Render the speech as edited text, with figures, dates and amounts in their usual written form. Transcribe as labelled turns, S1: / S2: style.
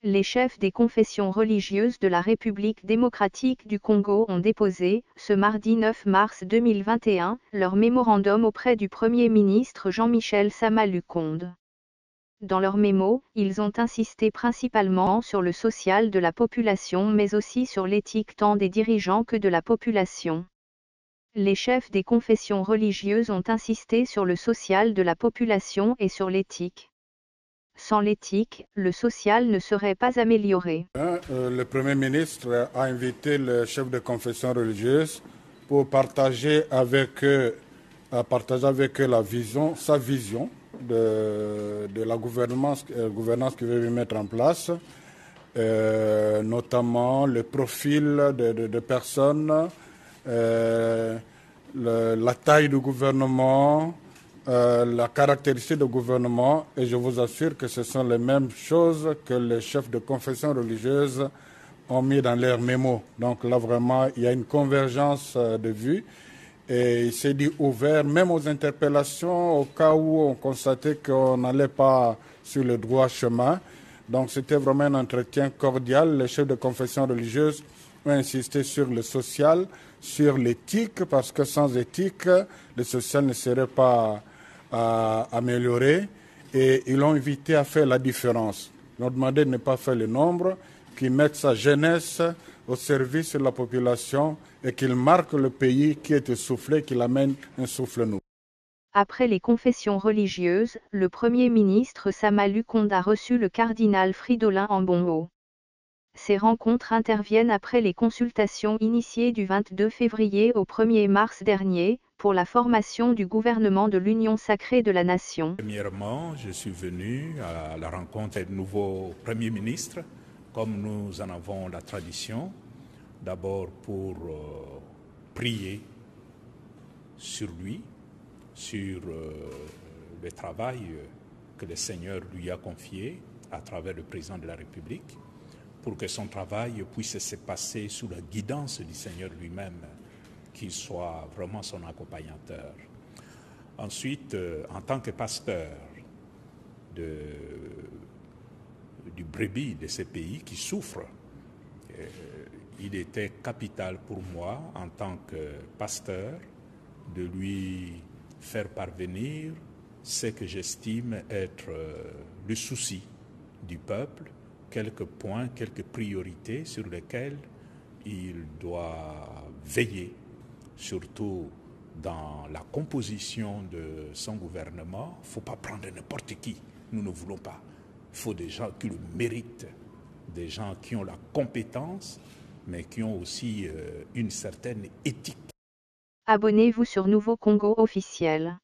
S1: Les chefs des confessions religieuses de la République démocratique du Congo ont déposé, ce mardi 9 mars 2021, leur mémorandum auprès du Premier ministre Jean-Michel Sama Lukonde. Dans leur mémo, ils ont insisté principalement sur le social de la population mais aussi sur l'éthique tant des dirigeants que de la population. Les chefs des confessions religieuses ont insisté sur le social de la population et sur l'éthique. Sans l'éthique, le social ne serait pas amélioré.
S2: Le Premier ministre a invité les chefs de confession religieuse pour partager avec eux sa vision de la gouvernance qu'il veut mettre en place, notamment le profil de personnes, la taille du gouvernement, la caractéristique du gouvernement, et je vous assure que ce sont les mêmes choses que les chefs de confession religieuse ont mis dans leur mémo. Donc là, vraiment, il y a une convergence de vues. Et il s'est dit ouvert, même aux interpellations, au cas où on constatait qu'on n'allait pas sur le droit chemin. Donc c'était vraiment un entretien cordial. Les chefs de confession religieuse ont insisté sur le social, sur l'éthique, parce que sans éthique, le social ne serait pas amélioré. Et ils l'ont invité à faire la différence. Ils ont demandé de ne pas faire le nombre, qu'ils mettent sa jeunesse au service de la population et qu'il marque le pays qui est essoufflé, qu'il amène un souffle nouveau.
S1: Après les confessions religieuses, le Premier ministre Sama Lukonde a reçu le cardinal Fridolin Ambongo. Ces rencontres interviennent après les consultations initiées du 22 février au 1er mars dernier, pour la formation du gouvernement de l'Union sacrée de la nation.
S3: Premièrement, je suis venu à la rencontre du nouveau Premier ministre, comme nous en avons la tradition, d'abord pour prier sur lui, sur le travail que le Seigneur lui a confié à travers le président de la République, pour que son travail puisse se passer sous la guidance du Seigneur lui-même, qu'il soit vraiment son accompagnateur. Ensuite, en tant que pasteur du brebis de ce pays qui souffre, il était capital pour moi, en tant que pasteur, de lui faire parvenir ce que j'estime être le souci du peuple, quelques points, quelques priorités sur lesquelles il doit veiller, surtout dans la composition de son gouvernement. Il ne faut pas prendre n'importe qui, nous ne voulons pas. Il faut des gens qui le méritent, des gens qui ont la compétence, mais qui ont aussi une certaine éthique.
S1: Abonnez-vous sur Nouveau Congo officiel.